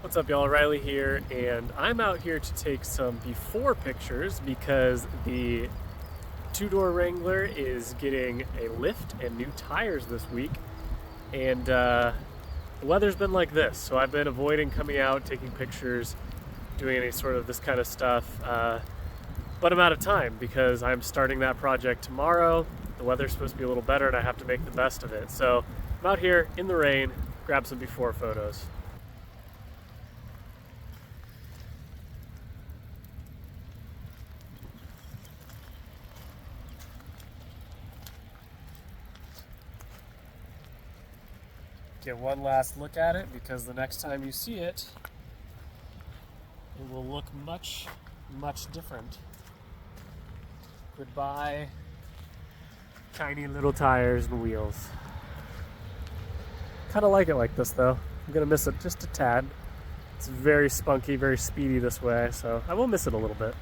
What's up, y'all? Riley here, and I'm out here to take some before pictures because the two-door Wrangler is getting a lift and new tires this week, and the weather's been like this, so I've been avoiding coming out, taking pictures, doing any sort of this kind of stuff, but I'm out of time because I'm starting that project tomorrow. The weather's supposed to be a little better and I have to make the best of it, so I'm out here in the rain, grab some before photos. Get one last look at it because the next time you see it, it will look much, much different. Goodbye, tiny little tires and wheels. Kind of like it like this though. I'm gonna miss it just a tad. It's very spunky, very speedy this way, so I will miss it a little bit.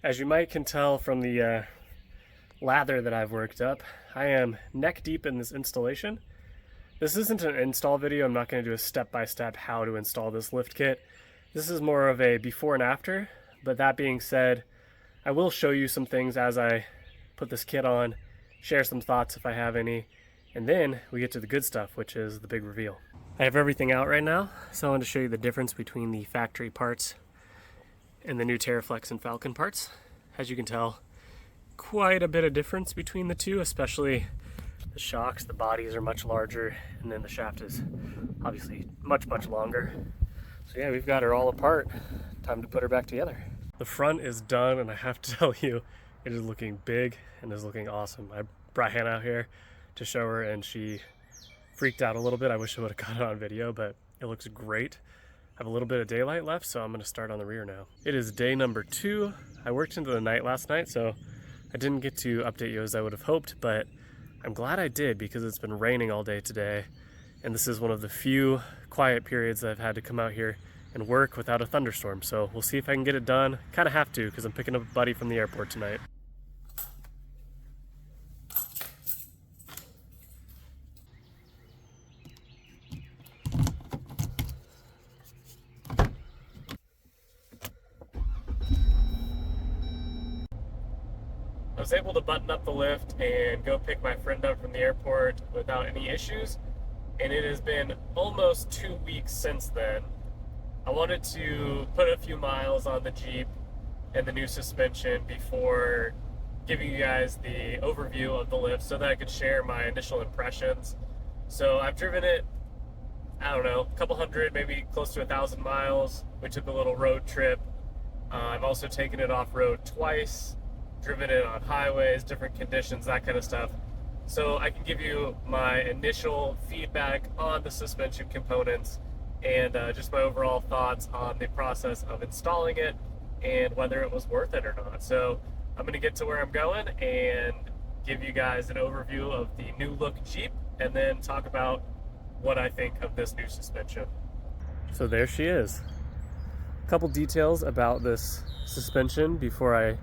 As you might can tell from the lather that I've worked up, I am neck deep in this installation. This isn't an install video. I'm not going to do a step-by-step how to install this lift kit. This is more of a before and after, but that being said, I will show you some things as I put this kit on, share some thoughts if I have any, and then we get to the good stuff, which is the big reveal. I have everything out right now, so I want to show you the difference between the factory parts and the new TerraFlex and Falcon parts. As you can tell, quite a bit of difference between the two, especially the shocks. The bodies are much larger, and then the shaft is obviously much, much longer. So yeah, we've got her all apart. Time to put her back together. The front is done, and I have to tell you, it is looking big and is looking awesome. I brought Hannah out here to show her, and she freaked out a little bit. I wish I would have got it on video, but it looks great. I have a little bit of daylight left, so I'm going to start on the rear now. It is day number 2. I worked into the night last night, so I didn't get to update you as I would have hoped, but I'm glad I did because it's been raining all day today, and this is one of the few quiet periods that I've had to come out here and work without a thunderstorm. So we'll see if I can get it done. Kind of have to because I'm picking up a buddy from the airport tonight. I was able to button up the lift and go pick my friend up from the airport without any issues, and it has been almost 2 weeks since then. I wanted to put a few miles on the Jeep and the new suspension before giving you guys the overview of the lift so that I could share my initial impressions. So I've driven it, I don't know, a couple hundred, maybe close to 1,000 miles. We took a little road trip. I've also taken it off-road twice, driven it on highways, different conditions, that kind of stuff. So I can give you my initial feedback on the suspension components and just my overall thoughts on the process of installing it and whether it was worth it or not. So I'm gonna get to where I'm going and give you guys an overview of the new look Jeep and then talk about what I think of this new suspension. So there she is. A couple details about this suspension before I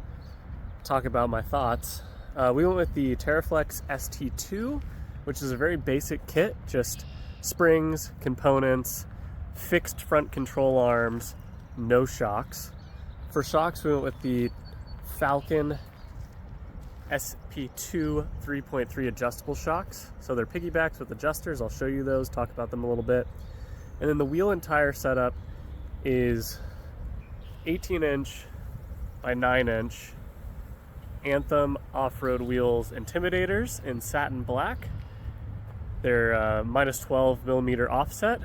talk about my thoughts. We went with the TerraFlex ST2, which is a very basic kit, just springs, components, fixed front control arms, no shocks. For shocks, we went with the Falcon SP2 3.3 adjustable shocks. So they're piggybacks with adjusters. I'll show you those, talk about them a little bit. And then the wheel and tire setup is 18-inch by 9-inch Anthem off-road wheels Intimidators in satin black. They're minus 12 millimeter offset,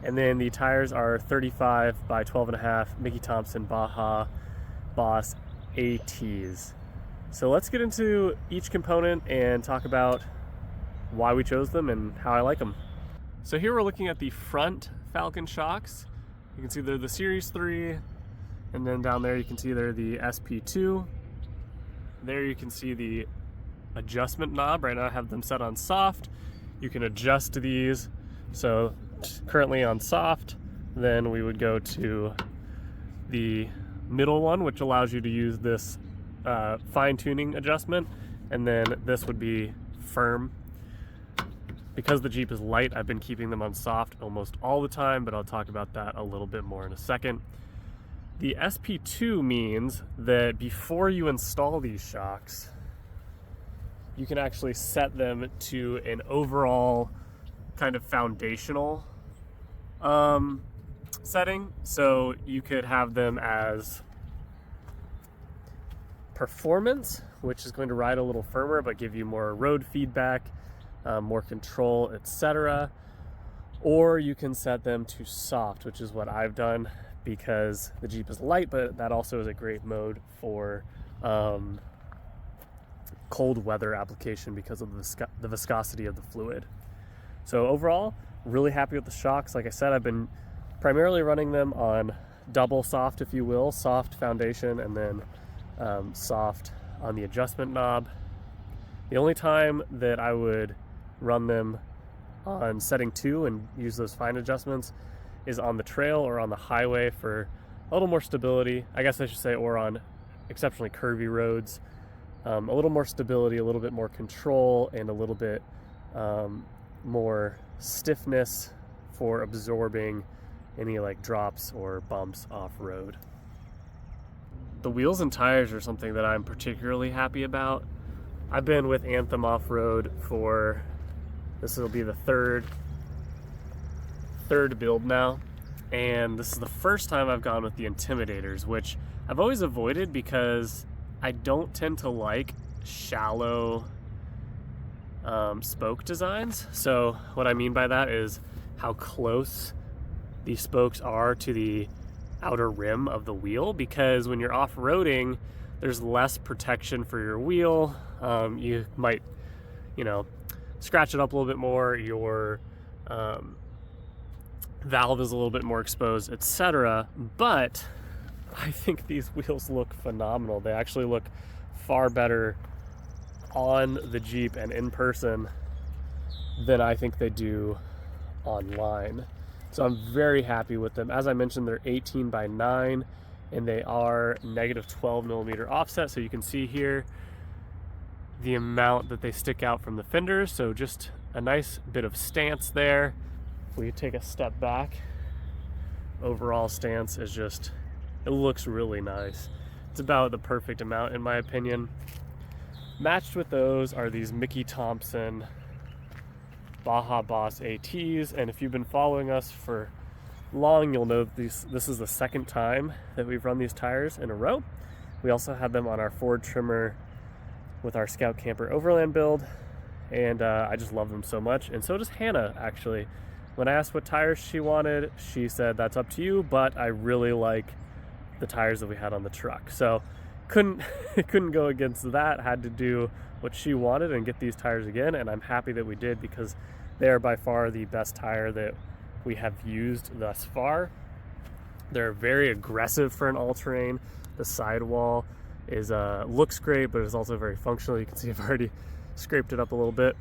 and then the tires are 35 by 12.5 Mickey Thompson Baja Boss ATs. So let's get into each component and talk about why we chose them and how I like them. So here we're looking at the front Falcon shocks. You can see they're the Series 3, and then down there you can see they're the SP2. There you can see the adjustment knob. Right now I have them set on soft. You can adjust these. So currently on soft, then we would go to the middle one, which allows you to use this fine-tuning adjustment, and then this would be firm. Because the Jeep is light, I've been keeping them on soft almost all the time, but I'll talk about that a little bit more in a second. The SP2 means that before you install these shocks, you can actually set them to an overall kind of foundational setting. So you could have them as performance, which is going to ride a little firmer but give you more road feedback, more control, etc. Or you can set them to soft, which is what I've done because the Jeep is light, but that also is a great mode for cold weather application because of the viscosity of the fluid. So overall, really happy with the shocks. Like I said, I've been primarily running them on double soft, if you will, soft foundation and then soft on the adjustment knob. The only time that I would run them on setting 2 and use those fine adjustments is on the trail or on the highway for a little more stability, I guess I should say, or on exceptionally curvy roads. A little more stability, a little bit more control, and a little bit more stiffness for absorbing any like drops or bumps off-road. The wheels and tires are something that I'm particularly happy about. I've been with Anthem off-road for, this will be the third build now, and this is the first time I've gone with the Intimidators, which I've always avoided because I don't tend to like shallow spoke designs. So what I mean by that is how close these spokes are to the outer rim of the wheel, because when you're off-roading, there's less protection for your wheel. You might, scratch it up a little bit more, your valve is a little bit more exposed, etc. But I think these wheels look phenomenal. They actually look far better on the Jeep and in person than I think they do online. So I'm very happy with them. As I mentioned, they're 18x9 and they are negative 12 millimeter offset. So you can see here the amount that they stick out from the fenders. So just a nice bit of stance there. If we take a step back, overall stance is just, it looks really nice. It's about the perfect amount in my opinion. Matched with those are these Mickey Thompson Baja Boss ATs, and if you've been following us for long, you'll know this is the second time that we've run these tires in a row. We also had them on our Ford trimmer with our Scout Camper Overland build, and I just love them so much, and so does Hannah actually. When I asked what tires she wanted, she said that's up to you, but I really like the tires that we had on the truck. So couldn't go against that, had to do what she wanted and get these tires again, and I'm happy that we did because they are by far the best tire that we have used thus far. They're very aggressive for an all-terrain. The sidewall is looks great, but it's also very functional. You can see I've already scraped it up a little bit.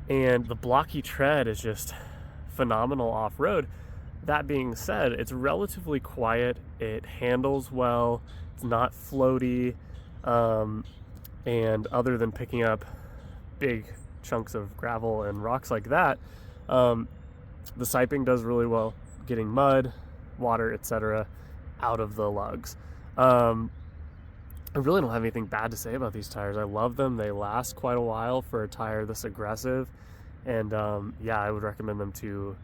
And the blocky tread is just phenomenal off-road. That being said, it's relatively quiet. It handles well. It's not floaty. And other than picking up big chunks of gravel and rocks like that, the siping does really well, getting mud, water, etc. out of the lugs. I really don't have anything bad to say about these tires. I love them. They last quite a while for a tire this aggressive. And yeah, I would recommend them to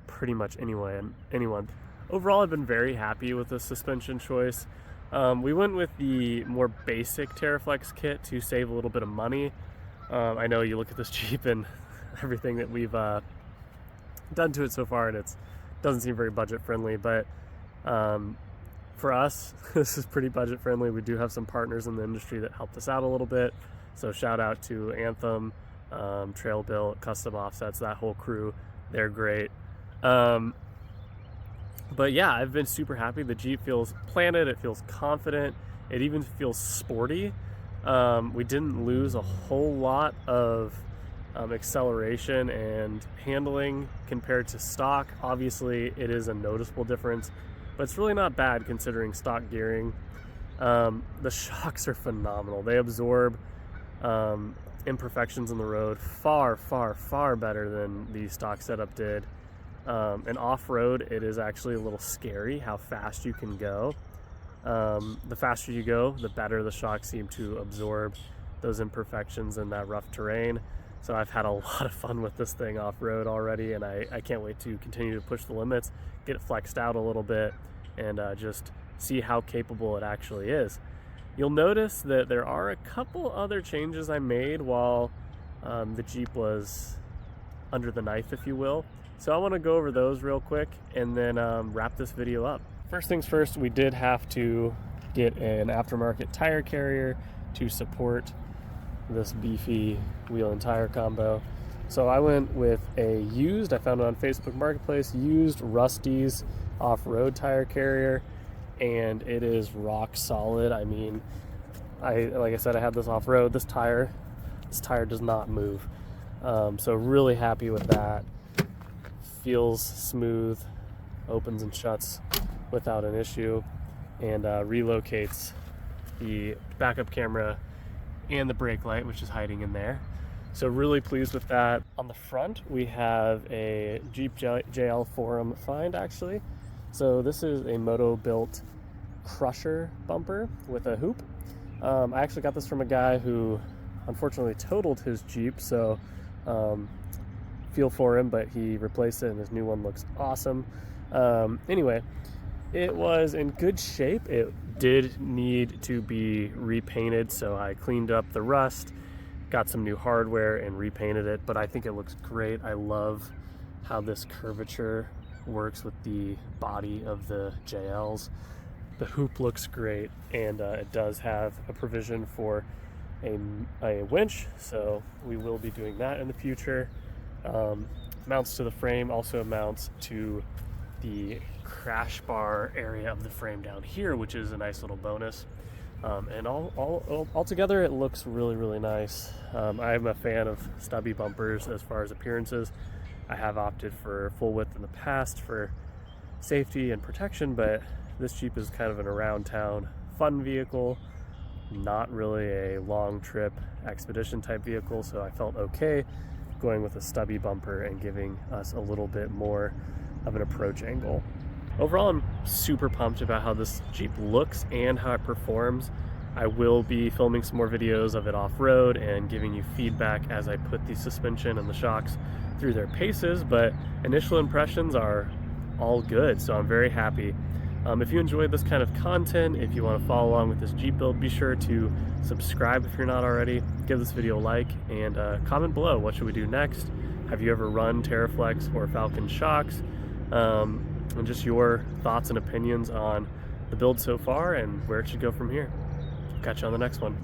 pretty much anyone. Overall, I've been very happy with the suspension choice. We went with the more basic TerraFlex kit to save a little bit of money. I know you look at this Jeep and everything that we've done to it so far, and it doesn't seem very budget friendly, but for us, this is pretty budget friendly. We do have some partners in the industry that helped us out a little bit. So shout out to Anthem, Trail Built, Custom Offsets, that whole crew. They're great. But yeah, I've been super happy. The Jeep feels planted, it feels confident, it even feels sporty. We didn't lose a whole lot of acceleration and handling compared to stock. Obviously, it is a noticeable difference, but it's really not bad considering stock gearing. The shocks are phenomenal. They absorb imperfections in the road, far, far, far better than the stock setup did. And off-road, it is actually a little scary how fast you can go. The faster you go, the better the shocks seem to absorb those imperfections in that rough terrain. So I've had a lot of fun with this thing off-road already, and I can't wait to continue to push the limits, get it flexed out a little bit, and just see how capable it actually is. You'll notice that there are a couple other changes I made while the Jeep was under the knife, if you will. So I want to go over those real quick and then wrap this video up. First things first, we did have to get an aftermarket tire carrier to support this beefy wheel and tire combo. So I went with a used, I found it on Facebook Marketplace, used Rusty's off-road tire carrier, and it is rock solid. I mean, like I said, I had this off-road. This tire does not move. So really happy with that. Feels smooth, opens and shuts without an issue, and relocates the backup camera and the brake light, which is hiding in there. So really pleased with that. On the front, we have a Jeep JL Forum find, actually. So this is a Moto-built crusher bumper with a hoop. I actually got this from a guy who unfortunately totaled his Jeep, so feel for him, but he replaced it and his new one looks awesome. Anyway, it was in good shape. It did need to be repainted, so I cleaned up the rust, got some new hardware and repainted it, but I think it looks great. I love how this curvature works with the body of the JLs. The hoop looks great, and it does have a provision for a winch, so we will be doing that in the future. Mounts to the frame, also mounts to the crash bar area of the frame down here, which is a nice little bonus. And all together, it looks really, really nice. I'm a fan of stubby bumpers as far as appearances. I have opted for full width in the past for safety and protection, but this Jeep is kind of an around town fun vehicle, not really a long trip expedition type vehicle, so I felt okay going with a stubby bumper and giving us a little bit more of an approach angle. Overall, I'm super pumped about how this Jeep looks and how it performs. I will be filming some more videos of it off-road and giving you feedback as I put the suspension and the shocks through their paces, but initial impressions are all good, so I'm very happy. If you enjoyed this kind of content, if you want to follow along with this Jeep build, be sure to subscribe if you're not already, give this video a like, and comment below. What should we do next? Have you ever run TerraFlex or Falcon shocks? And just your thoughts and opinions on the build so far and where it should go from here. Catch you on the next one.